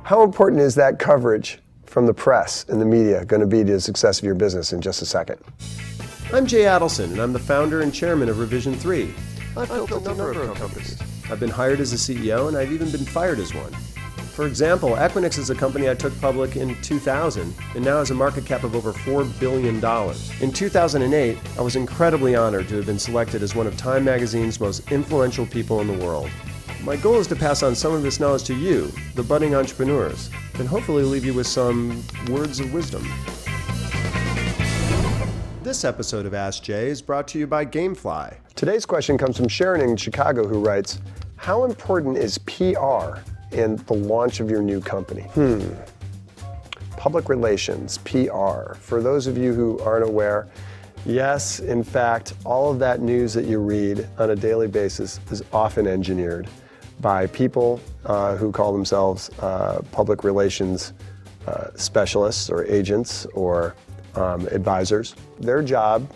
How important is that coverage from the press and the media going to be to the success of your business? In just a second. I'm Jay Adelson, and I'm the founder and chairman of Revision 3. I've built a number of companies. I've been hired as a CEO, and I've even been fired as one. For example, Equinix is a company I took public in 2000 and now has a market cap of over $4 billion. In 2008, I was incredibly honored to have been selected as one of Time Magazine's most influential people in the world. My goal is to pass on some of this knowledge to you, the budding entrepreneurs, and hopefully leave you with some words of wisdom. This episode of AskJay is brought to you by Gamefly. Today's question comes from Sharon in Chicago, who writes, how important is PR in the launch of your new company? Public relations, PR. For those of you who aren't aware, yes, in fact, all of that news that you read on a daily basis is often engineered by people who call themselves public relations specialists or agents or advisors. Their job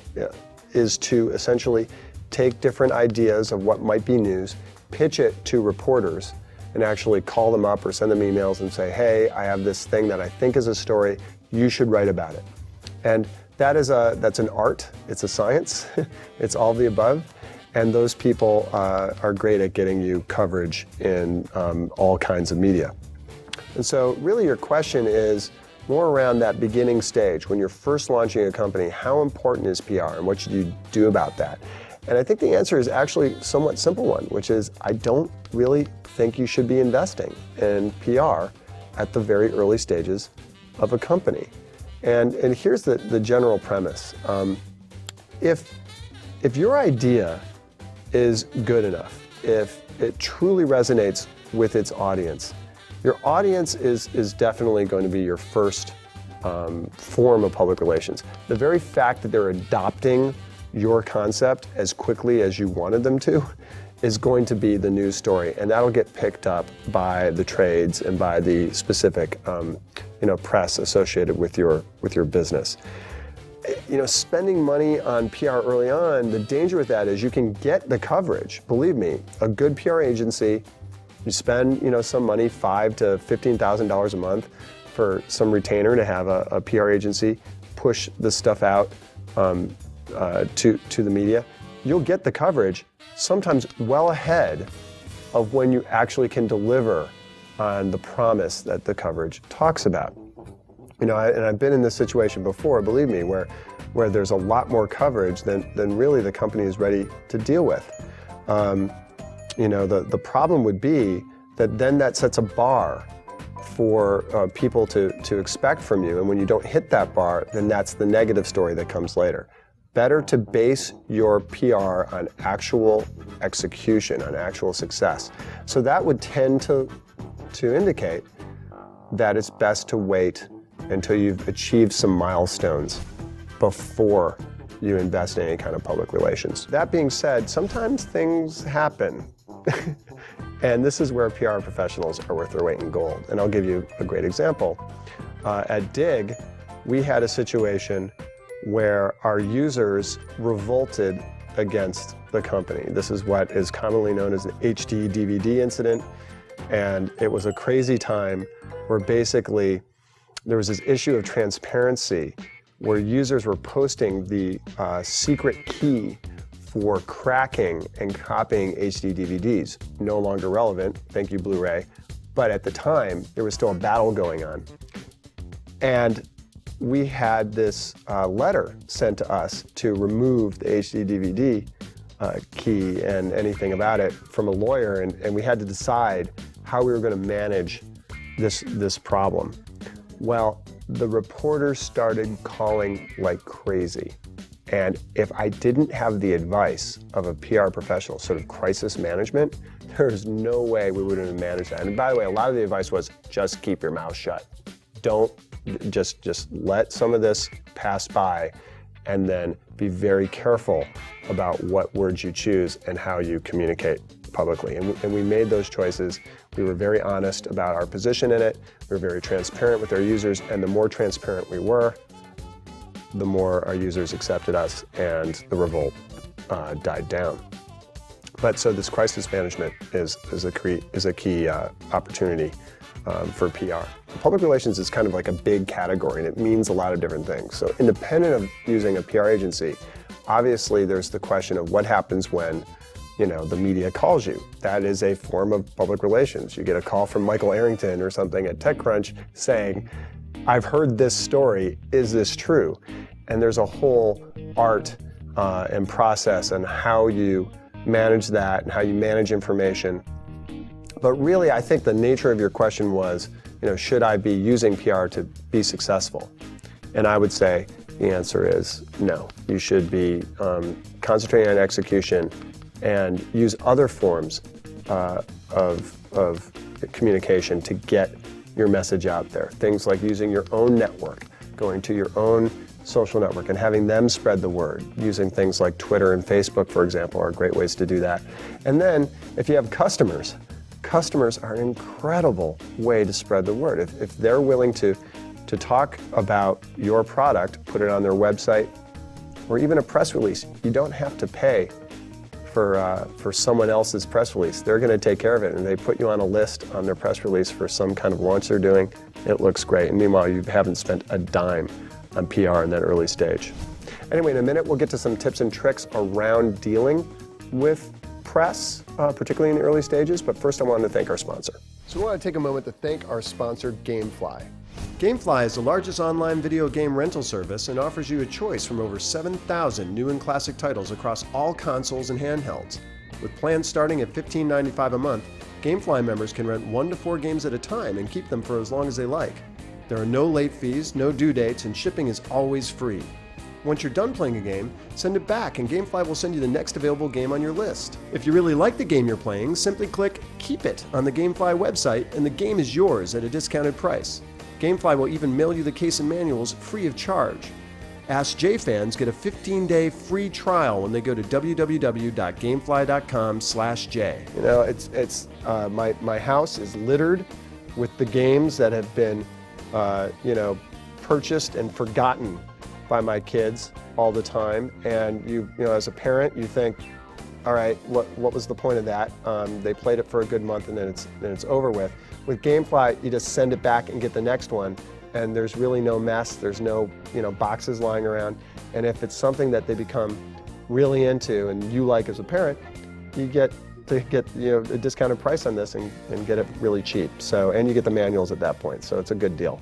is to essentially take different ideas of what might be news, pitch it to reporters, and actually call them up or send them emails and say, hey, I have this thing that I think is a story, you should write about it. And that's an art, it's a science, it's all the above. And those people are great at getting you coverage in all kinds of media. And so really your question is more around that beginning stage. When you're first launching a company, how important is PR and what should you do about that? And I think the answer is actually a somewhat simple one, which is I don't really think you should be investing in PR at the very early stages of a company. And here's the general premise. If your idea is good enough, if it truly resonates with its audience, your audience is definitely going to be your first form of public relations. The very fact that they're adopting your concept as quickly as you wanted them to is going to be the news story, and that'll get picked up by the trades and by the specific press associated with your business. Spending money on PR early on, the danger with that is you can get the coverage. Believe me, a good PR agency, you spend some money, $5,000 to $15,000 a month for some retainer to have a PR agency push this stuff out to the media. You'll get the coverage sometimes well ahead of when you actually can deliver on the promise that the coverage talks about. And I've been in this situation before, believe me, where there's a lot more coverage than really the company is ready to deal with. The problem would be that then that sets a bar for people to expect from you, and when you don't hit that bar, then that's the negative story that comes later. Better to base your PR on actual execution, on actual success. So that would tend to indicate that it's best to wait until you've achieved some milestones before you invest in any kind of public relations. That being said, sometimes things happen. And this is where PR professionals are worth their weight in gold. And I'll give you a great example. At Digg, we had a situation where our users revolted against the company. This is what is commonly known as an HD DVD incident. And it was a crazy time where basically there was this issue of transparency where users were posting the secret key for cracking and copying HD DVDs. No longer relevant, thank you Blu-ray. But at the time, there was still a battle going on. And we had this letter sent to us to remove the HD DVD key and anything about it from a lawyer, and we had to decide how we were going to manage this problem. Well, the reporters started calling like crazy. And if I didn't have the advice of a PR professional, sort of crisis management, there's no way we would have managed that. And by the way, a lot of the advice was just keep your mouth shut. Don't just let some of this pass by, and then be very careful about what words you choose and how you communicate publicly. And we made those choices. We were very honest about our position in it. We were very transparent with our users, and the more transparent we were, the more our users accepted us and the revolt died down. But so this crisis management is a key opportunity for PR. Public relations is kind of like a big category, and it means a lot of different things. So independent of using a PR agency, obviously there's the question of what happens when the media calls you. That is a form of public relations. You get a call from Michael Arrington or something at TechCrunch saying, I've heard this story, is this true? And there's a whole art and process and how you manage that and how you manage information. But really, I think the nature of your question was, should I be using PR to be successful? And I would say the answer is no. You should be concentrating on execution and use other forms of communication to get your message out there. Things like using your own network, going to your own social network and having them spread the word. Using things like Twitter and Facebook, for example, are great ways to do that. And then if you have customers are an incredible way to spread the word. If they're willing to talk about your product, put it on their website, or even a press release, you don't have to pay for someone else's press release. They're going to take care of it, and they put you on a list on their press release for some kind of launch they're doing. It looks great, and meanwhile, you haven't spent a dime on PR in that early stage. Anyway, in a minute, we'll get to some tips and tricks around dealing with press, particularly in the early stages, but first I wanted to thank our sponsor. So we want to take a moment to thank our sponsor, Gamefly. Gamefly is the largest online video game rental service and offers you a choice from over 7,000 new and classic titles across all consoles and handhelds. With plans starting at $15.95 a month, Gamefly members can rent 1 to 4 games at a time and keep them for as long as they like. There are no late fees, no due dates, and shipping is always free. Once you're done playing a game, send it back and Gamefly will send you the next available game on your list. If you really like the game you're playing, simply click Keep It on the Gamefly website and the game is yours at a discounted price. Gamefly will even mail you the case and manuals free of charge. AskJay fans get a 15-day free trial when they go to www.gamefly.com/Jay. My house is littered with the games that have been purchased and forgotten by my kids all the time. And as a parent, you think, all right, what was the point of that? They played it for a good month and then it's over with. With Gamefly, you just send it back and get the next one, and there's really no mess. There's no boxes lying around. And if it's something that they become really into and you like as a parent, you get to get a discounted price on this and get it really cheap. And you get the manuals at that point, so it's a good deal.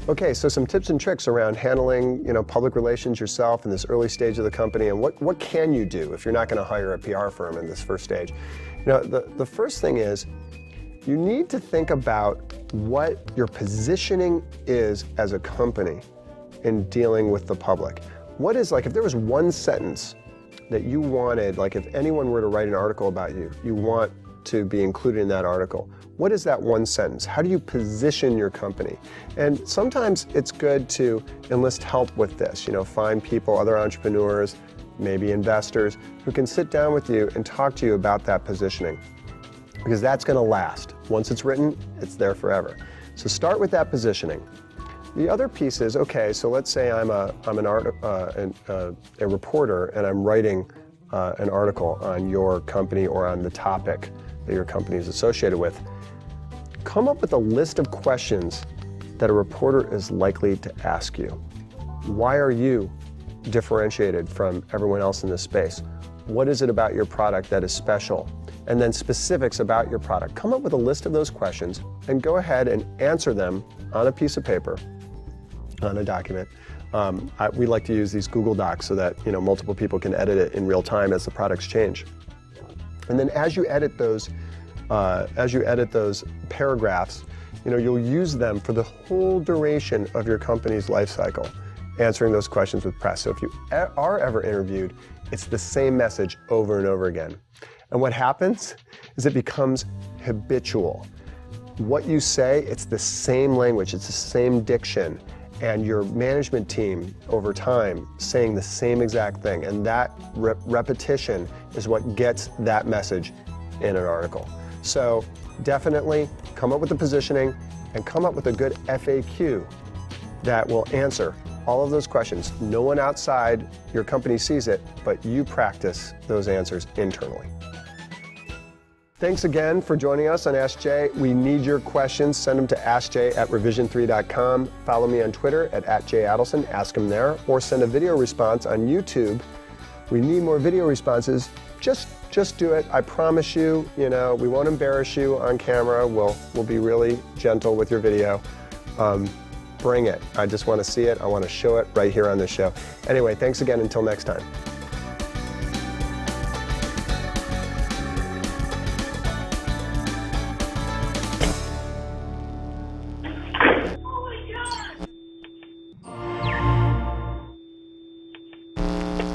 Okay, so some tips and tricks around handling public relations yourself in this early stage of the company, and what can you do if you're not going to hire a PR firm in this first stage. The first thing is you need to think about what your positioning is as a company in dealing with the public. What is, if there was one sentence that you wanted, if anyone were to write an article about you, you want to be included in that article. What is that one sentence? How do you position your company? And sometimes it's good to enlist help with this, find people, other entrepreneurs, maybe investors, who can sit down with you and talk to you about that positioning. Because that's going to last. Once it's written, it's there forever. So start with that positioning. The other piece is, okay, so let's say I'm a reporter and I'm writing an article on your company or on the topic that your company is associated with. Come up with a list of questions that a reporter is likely to ask you. Why are you differentiated from everyone else in this space? What is it about your product that is special? And then specifics about your product. Come up with a list of those questions and go ahead and answer them on a piece of paper, on a document. We like to use these Google Docs so that multiple people can edit it in real time as the products change. And then as you edit those paragraphs, you'll use them for the whole duration of your company's life cycle, answering those questions with press. So if you are ever interviewed, it's the same message over and over again. And what happens is it becomes habitual. What you say, it's the same language, it's the same diction, and your management team over time saying the same exact thing. And that repetition is what gets that message in an article. So definitely come up with the positioning and come up with a good FAQ that will answer all of those questions. No one outside your company sees it, but you practice those answers internally. Thanks again for joining us on AskJay. We need your questions. Send them to askjay@revision3.com. Follow me on Twitter at Jay Adelson. Ask them there. Or send a video response on YouTube. We need more video responses. Just do it. I promise you, we won't embarrass you on camera. We'll be really gentle with your video. Bring it. I just want to see it. I want to show it right here on this show. Anyway, thanks again. Until next time.